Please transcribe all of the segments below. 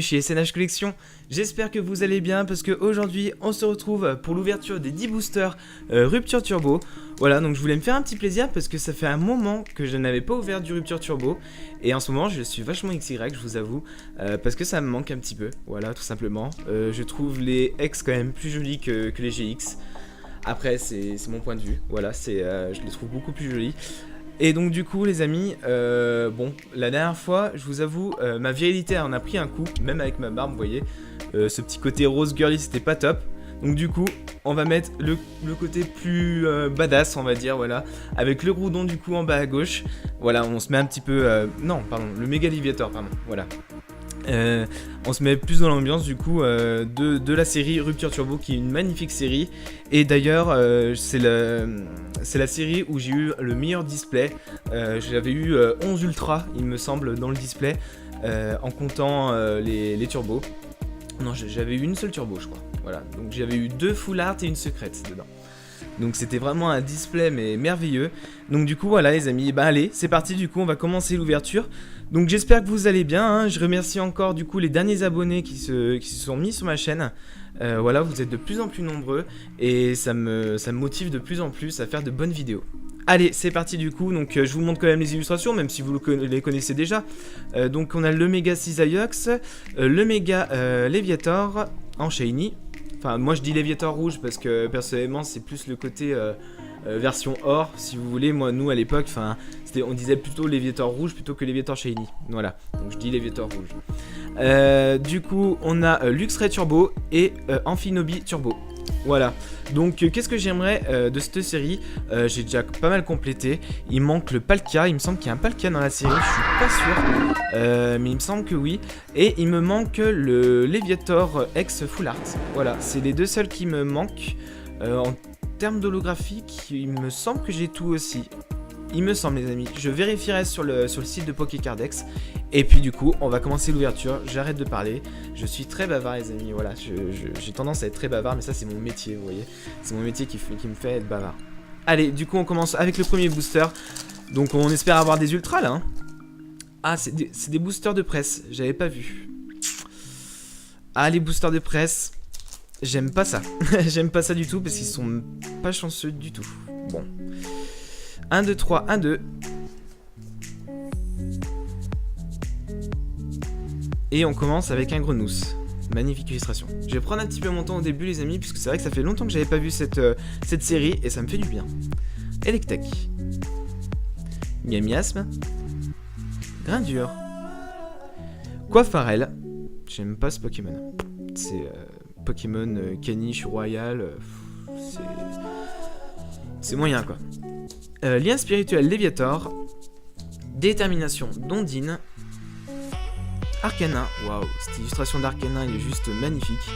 chez SNH Collection, j'espère que vous allez bien parce qu'aujourd'hui on se retrouve pour l'ouverture des 10 boosters Rupture Turbo. Voilà, donc je voulais me faire un petit plaisir parce que ça fait un moment que je n'avais pas ouvert du Rupture Turbo. Et en ce moment je suis vachement XY, je vous avoue, parce que ça me manque un petit peu, voilà tout simplement. Je trouve les X quand même plus jolis que les GX. Après c'est mon point de vue, voilà, je les trouve beaucoup plus jolis. Et donc du coup les amis, bon, la dernière fois, je vous avoue, ma virilité en a pris un coup, même avec ma barbe, vous voyez. Ce petit côté rose girly, c'était pas top. Donc du coup, on va mettre le côté plus badass, on va dire, voilà. Avec le groudon du coup en bas à gauche. Voilà, on se met un petit peu... non, pardon, le Mega Liviator, pardon, voilà. On se met plus dans l'ambiance du coup de la série Rupture Turbo, qui est une magnifique série. Et d'ailleurs c'est la série où j'ai eu le meilleur display. J'avais eu 11 ultra il me semble dans le display, en comptant les turbos. Non, j'avais eu une seule turbo je crois. Voilà, donc j'avais eu 2 full art et une secrète dedans. Donc c'était vraiment un display mais merveilleux. Donc du coup voilà les amis, bah allez c'est parti, du coup on va commencer l'ouverture. Donc j'espère que vous allez bien, hein. Je remercie encore du coup les derniers abonnés qui se sont mis sur ma chaîne. Voilà, vous êtes de plus en plus nombreux et ça me motive de plus en plus à faire de bonnes vidéos. Allez c'est parti du coup, donc je vous montre quand même les illustrations même si vous les connaissez déjà. Donc on a le Mega Cisaiox, le Mega Leviator en shiny. Enfin moi je dis Léviator rouge parce que personnellement c'est plus le côté version or si vous voulez. Moi nous à l'époque on disait plutôt Léviator rouge plutôt que Léviator shiny. Voilà, donc je dis Léviator rouge. Du coup on a Luxray Turbo et Amphinobi Turbo. Voilà, donc qu'est-ce que j'aimerais de cette série. J'ai déjà pas mal complété. Il manque le Palkia, il me semble qu'il y a un Palkia dans la série, je suis pas sûr, mais il me semble que oui. Et il me manque le Leviator X Full Art. Voilà, c'est les deux seuls qui me manquent. En termes d'holographique, il me semble que j'ai tout aussi. Il me semble les amis, je vérifierai sur le site de Pokécardex. Et puis du coup on va commencer l'ouverture. J'arrête de parler, je suis très bavard les amis. Voilà, j'ai tendance à être très bavard, mais ça c'est mon métier, vous voyez. C'est mon métier qui me fait être bavard. Allez, du coup on commence avec le premier booster. Donc on espère avoir des ultras là, hein. Ah c'est des boosters de presse, j'avais pas vu. Ah les boosters de presse, j'aime pas ça. J'aime pas ça du tout parce qu'ils sont pas chanceux du tout. Bon, 1, 2, 3, 1, 2. Et on commence avec un Grenousse. Magnifique illustration. Je vais prendre un petit peu mon temps au début les amis, puisque c'est vrai que ça fait longtemps que j'avais pas vu cette série et ça me fait du bien. Electek. Miasme. Grindure. Coiffarel. J'aime pas ce Pokémon. C'est Pokémon caniche royal. C'est moyen quoi. Lien spirituel Léviator. Détermination Dondine. Arcanin, waouh, cette illustration d'Arcanin elle est juste magnifique.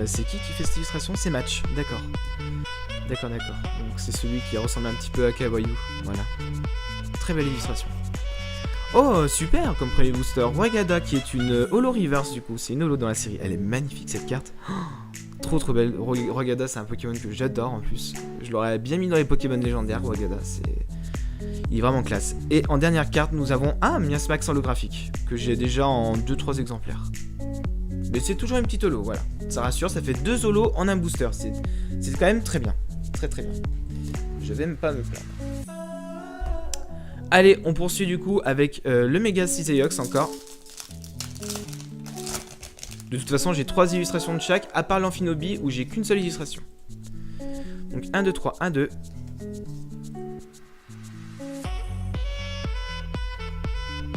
C'est qui fait cette illustration? C'est Match, d'accord. D'accord. Donc c'est celui qui ressemble un petit peu à Kawaii. Voilà. Très belle illustration. Oh, super comme premier booster. Wagada qui est une holo reverse du coup. C'est une holo dans la série. Elle est magnifique cette carte. Oh, trop belle. Wagada c'est un Pokémon que j'adore en plus. Je l'aurais bien mis dans les Pokémon légendaires. Wagada il est vraiment classe. Et en dernière carte, nous avons un Miasmax holographique, que j'ai déjà en 2-3 exemplaires. Mais c'est toujours une petite holo, voilà. Ça rassure, ça fait 2 holos en un booster. C'est quand même très bien. Très bien. Je vais même pas me plaindre. Allez, on poursuit du coup avec le Mega Cisaiox encore. De toute façon, j'ai 3 illustrations de chaque, à part l'Amphinobi où j'ai qu'une seule illustration. Donc 1, 2, 3, 1, 2.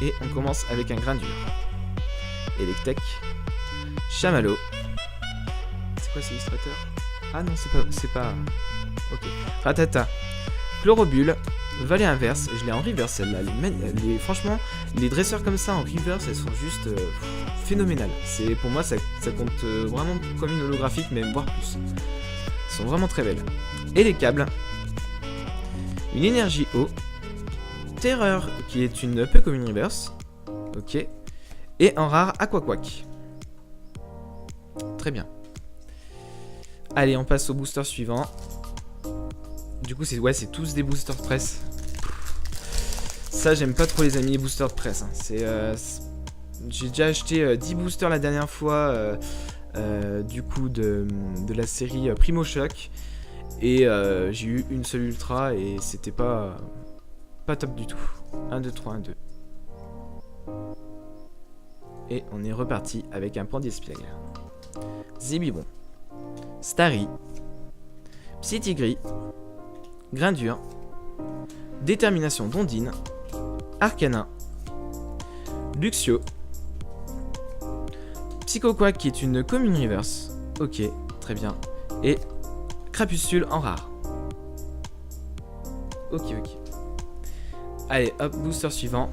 Et on commence avec un Grindure. Electek. Chamallow. C'est quoi ces illustrateurs? Ah non, c'est pas... Ok. Ratata. Chlorobule. Vallée inverse. Je l'ai en reverse celle-là. Franchement, les dresseurs comme ça en reverse, elles sont juste phénoménales. Pour moi, ça compte vraiment comme une holographique, mais voire plus. Elles sont vraiment très belles. Et les câbles. Une énergie eau. Terreur, qui est une peu comme une reverse. Ok. Et en rare, Aquaquack. Très bien. Allez, on passe au booster suivant. Du coup, c'est tous des boosters de presse. Ça, j'aime pas trop les amis, les boosters de presse. Hein. j'ai déjà acheté 10 boosters la dernière fois, du coup, de la série Primo Shock. Et j'ai eu une seule ultra et c'était pas top du tout. 1, 2, 3, 1, 2. Et on est reparti avec un point d'espiègle. Zébibon, Starry, Psytigris, Grindure, Détermination d'Ondine, Arcana, Luxio, Psychoquack qui est une commune reverse. Ok, très bien. Et Crapuscule en rare. Ok. Allez, hop, booster suivant.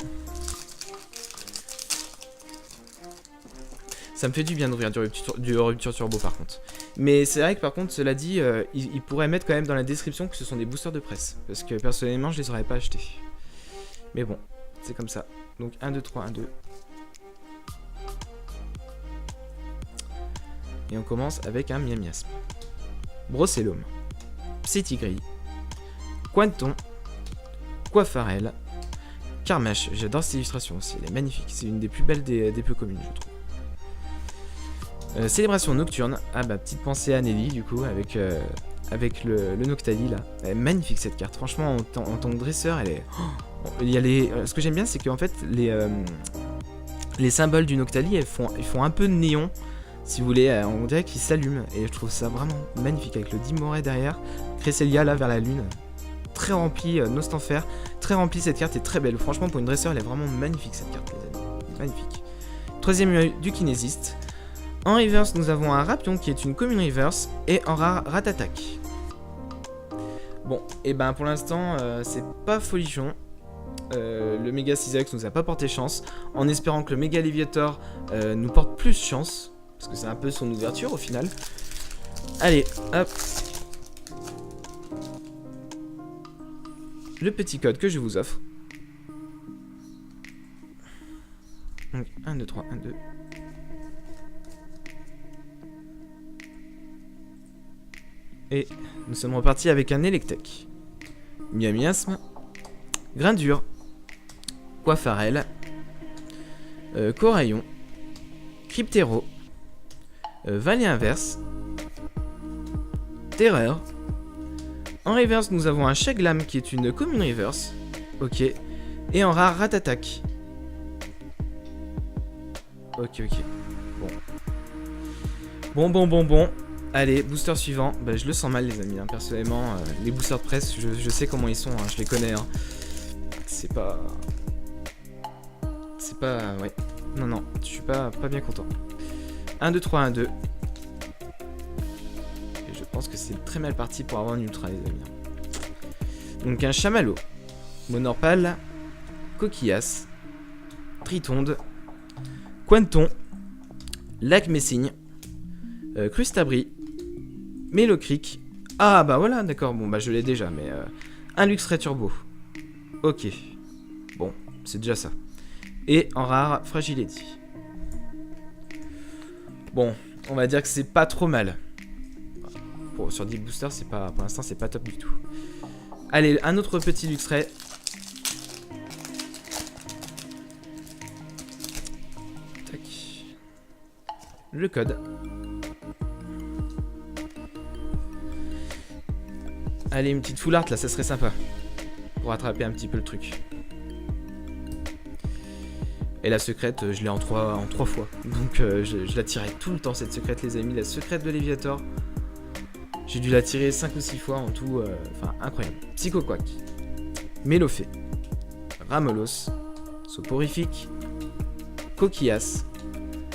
Ça me fait du bien d'ouvrir du rupture turbo par contre. Mais c'est vrai que par contre, cela dit, il pourrait mettre quand même dans la description que ce sont des boosters de presse. Parce que personnellement, je les aurais pas achetés. Mais bon, c'est comme ça. Donc 1, 2, 3, 1, 2. Et on commence avec un miasme. Brossellum, Psytigris, Quanton, Coiffarel, Carmache. J'adore cette illustration aussi, elle est magnifique. C'est une des plus belles des peu communes, je trouve. Célébration nocturne. Ah bah, petite pensée à Nelly, du coup, avec le Noctali là. Elle est magnifique cette carte. Franchement, en tant que dresseur, elle est. Oh, il y a ce que j'aime bien, c'est qu'en fait, les symboles du Noctali, ils font un peu de néon. Si vous voulez, on dirait qu'ils s'allument. Et je trouve ça vraiment magnifique avec le Dimoré derrière. Cresselia là vers la lune. Très rempli, Nostanfer. Très rempli, cette carte est très belle. Franchement, pour une dresseur, elle est vraiment magnifique cette carte, les amis. Magnifique. Troisième du Kinésiste. En reverse, nous avons un Rapion qui est une commune reverse. Et en rare, Ratatak. Bon, et ben pour l'instant, c'est pas folichon. Le Mega Cisax nous a pas porté chance. En espérant que le Mega Léviator nous porte plus chance. Parce que c'est un peu son ouverture au final. Allez, hop. Le petit code que je vous offre. Donc 1, 2, 3, 1, 2. Et nous sommes repartis avec un Electek. Miasme, Grindure, Coiffarel, Coraillon, Cryptero, Valet Inverse, Terreur. En reverse, nous avons un Shaglam qui est une commune reverse. Ok. Et en rare, Ratatak. Ok. Bon. Allez, booster suivant. Bah, je le sens mal, les amis. Hein. Personnellement, les boosters de presse, je sais comment ils sont. Hein. Je les connais. Hein. C'est pas. Ouais. Non. Je suis pas bien content. 1, 2, 3, 1, 2. Et je pense que c'est très mal parti pour avoir un ultra, les amis. Donc un Chamallow, Monorpal, Coquillas, Tritonde, Quanton, Lac Messigne, Crustabri, Mélocric. Ah bah voilà, d'accord, bon bah je l'ai déjà, mais un Luxray Turbo. Ok, bon, c'est déjà ça. Et en rare, Fragility. Bon, on va dire que c'est pas trop mal. Bon, sur 10 boosters, c'est pas, pour l'instant, c'est pas top du tout. Allez, un autre petit Luxray. Tac. Le code. Allez, une petite full art là, ça serait sympa. Pour rattraper un petit peu le truc. Et la secrète, je l'ai en 3 fois. Donc je la tirais tout le temps, cette secrète, les amis. La secrète de Léviator. J'ai dû la tirer 5 ou 6 fois en tout. Enfin, incroyable. Psychoquack. Mélofée. Ramolos. Soporifique. Coquillas.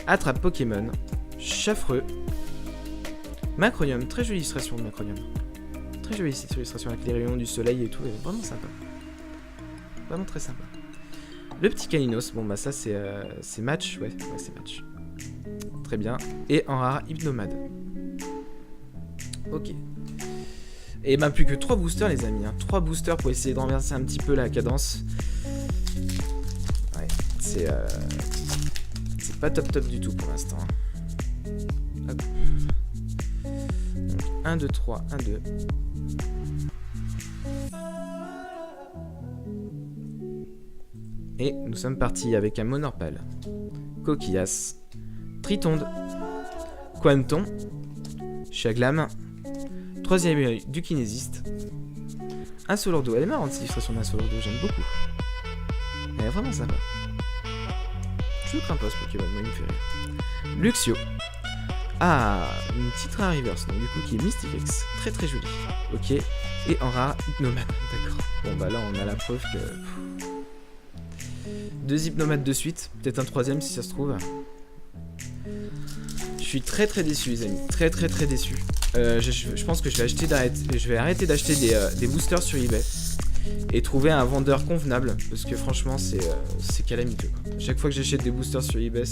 Attrape Pokémon. Chaffreux. Macronium. Très jolie illustration de Macronium. Très jolie cette illustration avec les rayons du soleil et tout. Vraiment sympa. Vraiment très sympa. Le petit Caninos, bon bah ça c'est match, ouais c'est match. Très bien. Et en rare, Hypnomade. Ok. Et ben plus que 3 boosters les amis, hein. 3 boosters pour essayer de renverser un petit peu la cadence. Ouais, c'est pas top du tout pour l'instant. Hop. Donc 1, 2, 3, 1, 2. Et nous sommes partis avec un Monorpal, Coquillas, Tritonde, Quanton, Chaglam, troisième œil du kinésiste, un Solordo. Elle est marrante cette illustration d'un Solordo, j'aime beaucoup. Elle est vraiment sympa. Je le crains pas ce Pokémon, moi il me fait rire. Luxio. Ah, une petite rare reverse, donc du coup qui est Mystiflex, très très jolie. Ok, et en rare Hypnoman, d'accord. Bon bah là on a la preuve que... 2 Hypnomates de suite, peut-être un troisième si ça se trouve. Je suis très très déçu les amis, très déçu. Je pense que je vais arrêter d'acheter des boosters sur eBay et trouver un vendeur convenable parce que franchement c'est calamiteux quoi. Chaque fois que j'achète des boosters sur eBay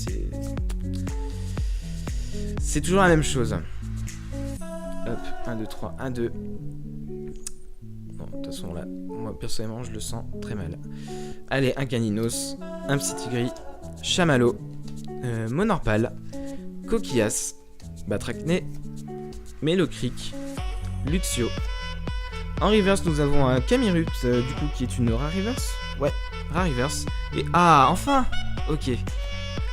c'est toujours la même chose. Hop, 1, 2, 3, 1, 2. Bon, de toute façon là, moi personnellement je le sens très mal. Allez, un Caninos, un Psy-Tigris, Chamallow, Monorpal, Coquillas, Batracné, Melocreek, Luxio. En reverse, nous avons un Camirut, du coup, qui est une rare reverse. Ouais, rare reverse. Et ah, enfin. Ok.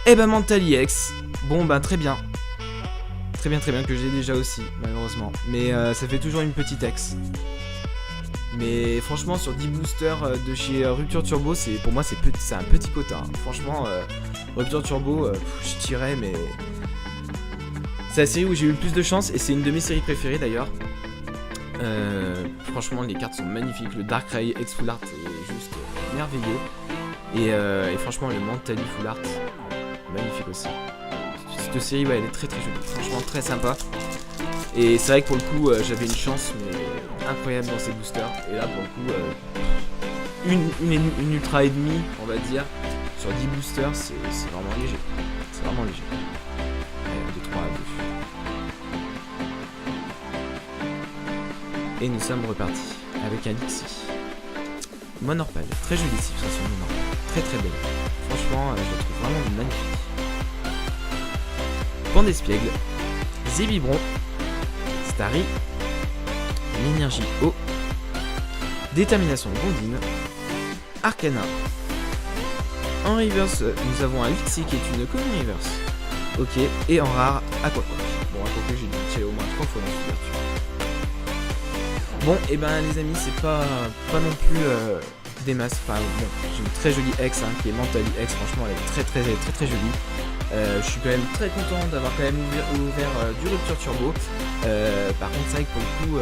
Eh ben, Mentally X. Bon, bah, très bien. Très bien, que j'ai déjà aussi, malheureusement. Mais ça fait toujours une petite X. Mais franchement, sur 10 boosters de chez Rupture Turbo, pour moi, c'est un petit quota. Hein. Franchement, Rupture Turbo, je tirais, mais... C'est la série où j'ai eu le plus de chance et c'est une de mes séries préférées d'ailleurs. Franchement, les cartes sont magnifiques. Le Darkrai X Full Art est juste merveilleux. Et franchement, le Mentally Full Art, magnifique aussi. Cette série, ouais, elle est très jolie. Franchement, très sympa. Et c'est vrai que pour le coup, j'avais une chance mais incroyable dans ces boosters. Et là, pour le coup, une ultra et demie, on va dire, sur 10 boosters, c'est vraiment léger. C'est vraiment léger. 1, 2, 3, 2. Et nous sommes repartis avec un Dixie. Monorpal, très jolie illustration de Monorpal, très belle. Franchement, je la trouve vraiment magnifique. Pandespiègle, Zébibron, Starry, l'énergie eau, détermination Gondine, Arcana. En reverse, nous avons un Lixie qui est une common reverse. Ok, et en rare, Aquaquack. Bon, Aquaquack, j'ai dû le tirer au moins 3 fois dans cette ouverture. Bon, et ben les amis, c'est pas non plus des masses. Enfin, bon, j'ai une très jolie ex hein, qui est Mentally X. Franchement, elle est très jolie. Je suis quand même très content d'avoir quand même ouvert du Rupture Turbo. Par contre, c'est vrai que pour le coup,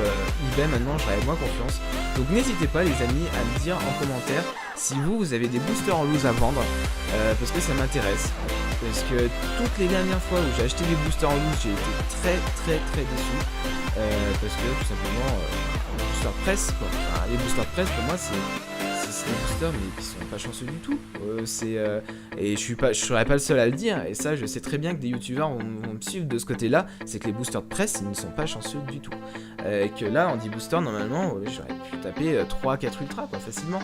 eBay maintenant, j'aurais moins confiance. Donc n'hésitez pas les amis à me dire en commentaire si vous avez des boosters en loose à vendre, parce que ça m'intéresse. Parce que toutes les dernières fois où j'ai acheté des boosters en loose, j'ai été très déçu. Parce que tout simplement, les boosters presse, quoi. Enfin, les boosters presse pour moi c'est des boosters mais qui sont pas chanceux du tout. Et je serais pas le seul à le dire. Et ça, je sais très bien que des youtubeurs vont me suivre de ce côté-là. C'est que les boosters de presse, ils ne sont pas chanceux du tout. Et que là, en 10 boosters, normalement, j'aurais pu taper 3-4 ultras, quoi, facilement.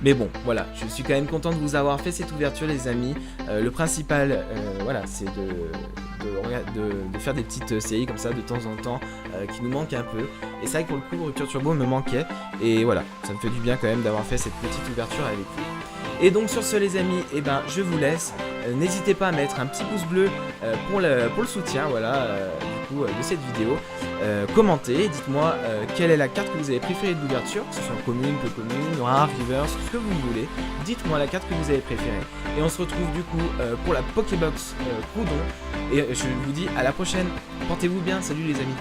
Mais bon, voilà, je suis quand même content de vous avoir fait cette ouverture, les amis. Le principal, voilà, c'est de faire des petites séries comme ça de temps en temps qui nous manquent un peu. Et c'est vrai que pour le coup, Rupture Turbo me manquait. Et voilà, ça me fait du bien quand même d'avoir fait cette petite ouverture avec vous. Et donc sur ce les amis, eh ben, je vous laisse. N'hésitez pas à mettre un petit pouce bleu pour le soutien, voilà, du coup, de cette vidéo. Commentez, dites-moi quelle est la carte que vous avez préférée de l'ouverture, que ce soit commune, peu commune, rare, reverse, ce que vous voulez. Dites-moi la carte que vous avez préférée. Et on se retrouve du coup pour la Pokébox Coudon. Et je vous dis à la prochaine. Portez-vous bien, salut les amis.